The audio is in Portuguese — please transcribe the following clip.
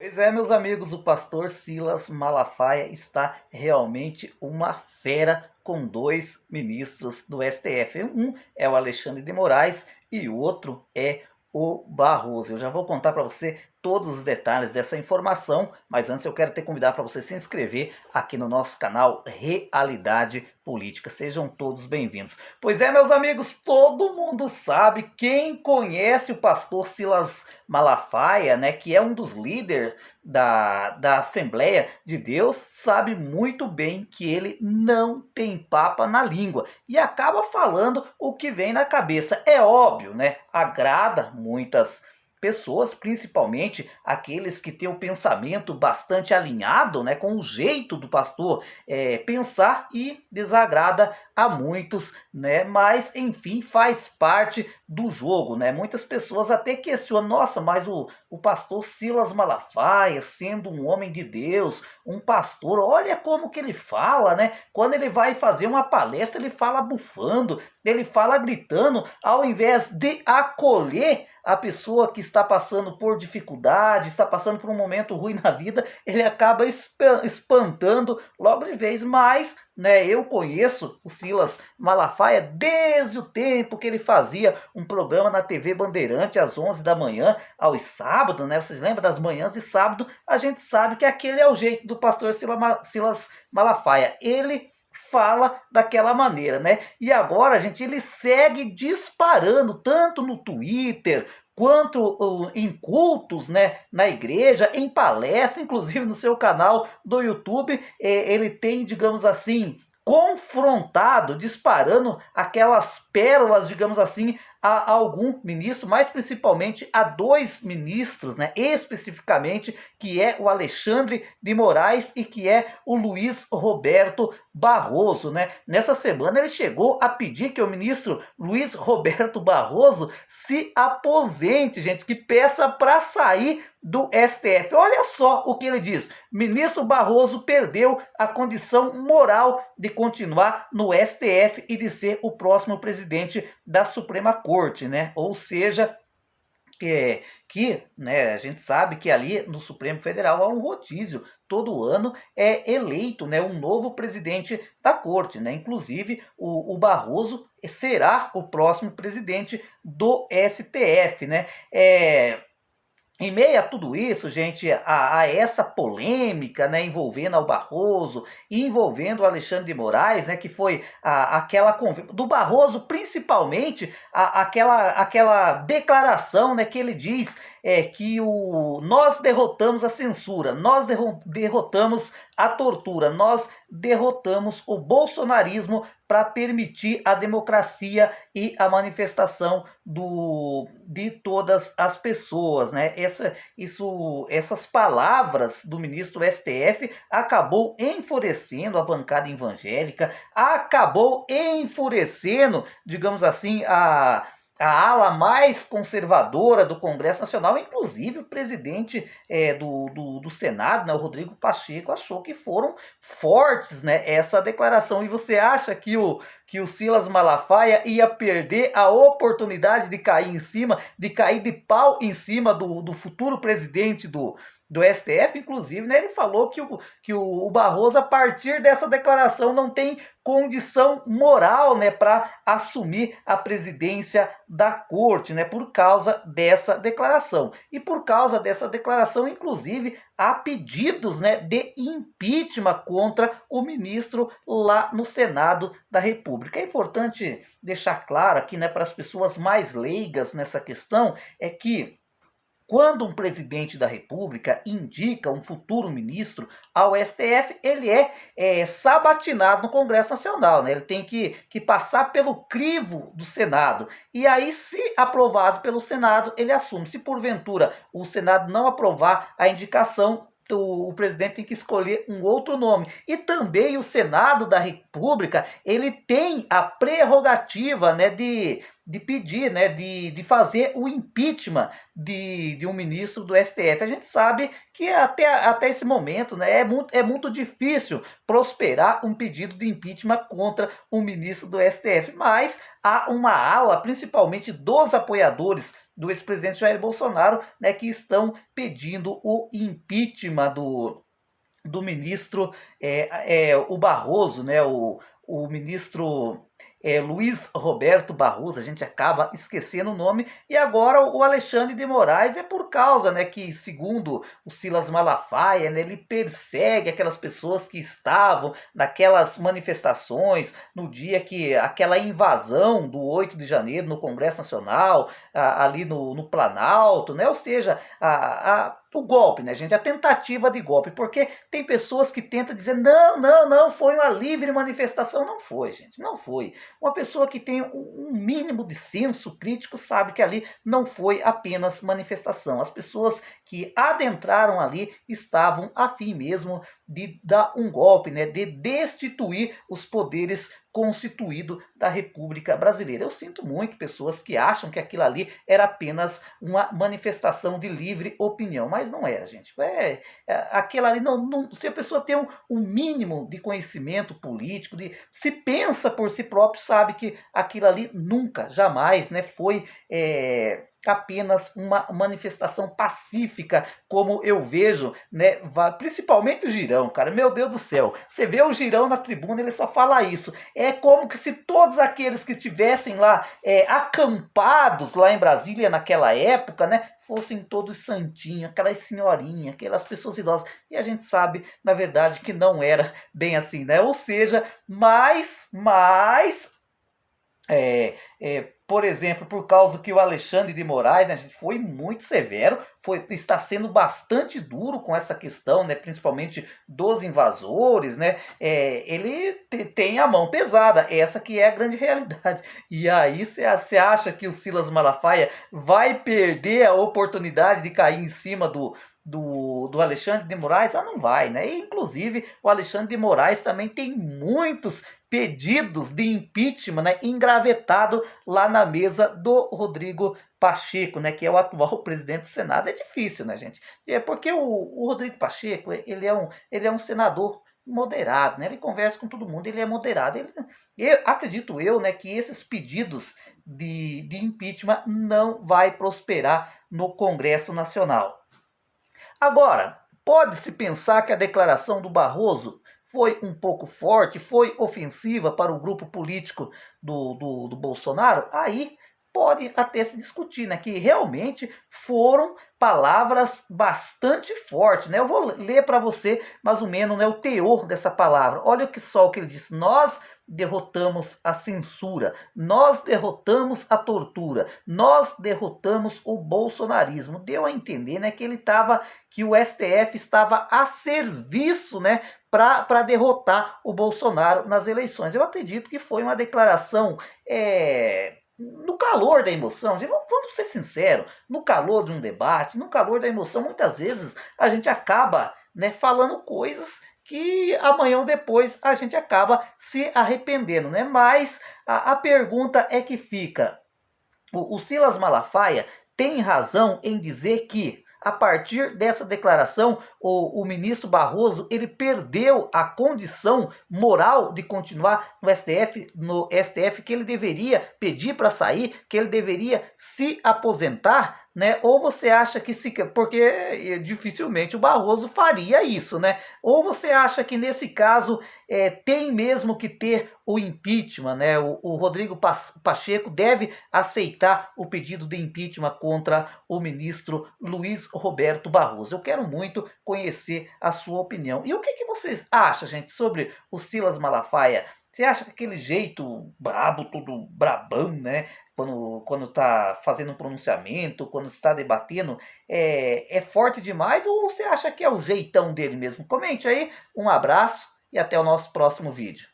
Pois é, meus amigos, o pastor Silas Malafaia está realmente uma fera com dois ministros do STF. Um é o Alexandre de Moraes e o outro é o Barroso. Eu já vou contar para você todos os detalhes dessa informação, mas antes eu quero te convidar para você se inscrever aqui no nosso canal Realidade Política. Sejam todos bem-vindos. Pois é, meus amigos, todo mundo sabe, quem conhece o pastor Silas Malafaia, né, que é um dos líderes da Assembleia de Deus, sabe muito bem que ele não tem papa na língua e acaba falando o que vem na cabeça. É óbvio, né? Agrada muitas pessoas, principalmente aqueles que têm o pensamento bastante alinhado, né, com o jeito do pastor pensar, e desagrada a muitos, né, mas enfim, faz parte do jogo, né. Muitas pessoas até questionam: nossa, mas o pastor Silas Malafaia, sendo um homem de Deus, um pastor, olha como que ele fala, né, quando ele vai fazer uma palestra ele fala bufando, ele fala gritando, ao invés de acolher a pessoa que está passando por dificuldade, está passando por um momento ruim na vida, ele acaba espantando logo de vez. Mas, né, eu conheço o Silas Malafaia desde o tempo que ele fazia um programa na TV Bandeirante às 11 da manhã, aos sábados, né? Vocês lembram das manhãs de sábado? A gente sabe que aquele é o jeito do pastor Silas Malafaia. Ele fala daquela maneira, né? E agora, gente, ele segue disparando tanto no Twitter quanto em cultos, né, na igreja, em palestra, inclusive no seu canal do YouTube, ele tem, digamos assim, confrontado, disparando aquelas pérolas, digamos assim, a algum ministro, mais principalmente a dois ministros, né, especificamente, que é o Alexandre de Moraes e que é o Luiz Roberto Barroso, né? Nessa semana ele chegou a pedir que o ministro Luiz Roberto Barroso se aposente, gente, que peça para sair do STF. Olha só o que ele diz: ministro Barroso perdeu a condição moral de continuar no STF e de ser o próximo presidente da Suprema Corte, né? Ou seja, né, a gente sabe que ali no Supremo Federal há um rodízio. Todo ano é eleito, né, um novo presidente da corte, né? Inclusive o Barroso será o próximo presidente do STF, né? Em meio a tudo isso, gente, a essa polêmica, né, envolvendo o Barroso e envolvendo o Alexandre de Moraes, né, que foi aquela do Barroso, principalmente aquela declaração, né, que ele diz que nós derrotamos a censura, nós derrotamos a tortura, nós derrotamos o bolsonarismo para permitir a democracia e a manifestação de todas as pessoas, né? Essas palavras do ministro do STF acabou enfurecendo a bancada evangélica, acabou enfurecendo, digamos assim, a ala mais conservadora do Congresso Nacional. Inclusive o presidente do Senado, né, o Rodrigo Pacheco, achou que foram fortes, né, essa declaração. E você acha que o Silas Malafaia ia perder a oportunidade de cair em cima, de cair de pau em cima do futuro presidente do STF? Inclusive, né, ele falou que o Barroso, a partir dessa declaração, não tem condição moral, né, para assumir a presidência da corte, né, por causa dessa declaração. E por causa dessa declaração, inclusive, há pedidos, né, de impeachment contra o ministro lá no Senado da República. É importante deixar claro aqui, né, para as pessoas mais leigas nessa questão, é que quando um presidente da República indica um futuro ministro ao STF, ele é sabatinado no Congresso Nacional, né? Ele tem que passar pelo crivo do Senado. E aí, se aprovado pelo Senado, ele assume. Se porventura o Senado não aprovar a indicação, o presidente tem que escolher um outro nome. E também o Senado da República, ele tem a prerrogativa, né, de pedir, né, de fazer o impeachment de um ministro do STF. A gente sabe que até esse momento, né, é muito difícil prosperar um pedido de impeachment contra um ministro do STF, mas há uma ala, principalmente dos apoiadores do ex-presidente Jair Bolsonaro, né, que estão pedindo o impeachment do ministro o Barroso, né, o ministro Luiz Roberto Barroso, a gente acaba esquecendo o nome, e agora o Alexandre de Moraes é por causa, né, que segundo o Silas Malafaia, né, ele persegue aquelas pessoas que estavam naquelas manifestações no dia que aquela invasão do 8 de janeiro no Congresso Nacional, ali no Planalto, né, ou seja, o golpe, né, gente? A tentativa de golpe, porque tem pessoas que tentam dizer não, foi uma livre manifestação. Não foi, gente, não foi. Uma pessoa que tem um mínimo de senso crítico sabe que ali não foi apenas manifestação. As pessoas que adentraram ali estavam a fim mesmo de dar um golpe, né, de destituir os poderes constituídos da República Brasileira. Eu sinto muito pessoas que acham que aquilo ali era apenas uma manifestação de livre opinião, mas não era, gente. Aquilo ali, se a pessoa tem um mínimo de conhecimento político, se pensa por si próprio, sabe que aquilo ali nunca, jamais, né, foi apenas uma manifestação pacífica, como eu vejo, né, principalmente o Girão, cara, meu Deus do céu, você vê o Girão na tribuna, ele só fala isso, é como que se todos aqueles que tivessem lá acampados lá em Brasília naquela época, né, fossem todos santinhos, aquelas senhorinhas, aquelas pessoas idosas, e a gente sabe, na verdade, que não era bem assim, né, ou seja, por exemplo, por causa que o Alexandre de Moraes, né, gente, foi muito severo, está sendo bastante duro com essa questão, né, principalmente dos invasores, né, ele tem a mão pesada, essa que é a grande realidade. E aí você acha que o Silas Malafaia vai perder a oportunidade de cair em cima do Alexandre de Moraes? Não vai, né? E, inclusive, o Alexandre de Moraes também tem muitos pedidos de impeachment, né, engravetado lá na mesa do Rodrigo Pacheco, né, que é o atual presidente do Senado. É difícil, né, gente? Porque o Rodrigo Pacheco, ele é um senador moderado, né? Ele conversa com todo mundo, ele é moderado. Acredito eu, né, que esses pedidos de impeachment não vai prosperar no Congresso Nacional. Agora, pode-se pensar que a declaração do Barroso foi um pouco forte, foi ofensiva para o grupo político do Bolsonaro? Aí pode até se discutir, né, que realmente foram palavras bastante fortes, né? Eu vou ler para você mais ou menos, né, o teor dessa palavra. Olha o que ele disse: nós derrotamos a censura, nós derrotamos a tortura, nós derrotamos o bolsonarismo. Deu a entender, né, que o STF estava a serviço, né, para derrotar o Bolsonaro nas eleições. Eu acredito que foi uma declaração no calor da emoção. Vamos ser sinceros, no calor de um debate, no calor da emoção, muitas vezes a gente acaba, né, falando coisas que amanhã ou depois a gente acaba se arrependendo, né? Mas a pergunta é que fica: o Silas Malafaia tem razão em dizer que, a partir dessa declaração, o ministro Barroso ele perdeu a condição moral de continuar no STF, que ele deveria pedir para sair, que ele deveria se aposentar, né? Ou você acha que porque dificilmente o Barroso faria isso, né? Ou você acha que nesse caso tem mesmo que ter o impeachment, né? O Rodrigo Pacheco deve aceitar o pedido de impeachment contra o ministro Luiz Roberto Barroso. Eu quero muito conhecer a sua opinião. E o que vocês acham, gente, sobre o Silas Malafaia? Você acha que aquele jeito brabo, todo brabão, né? Quando está fazendo um pronunciamento, quando está debatendo, é forte demais? Ou você acha que é o jeitão dele mesmo? Comente aí, um abraço e até o nosso próximo vídeo.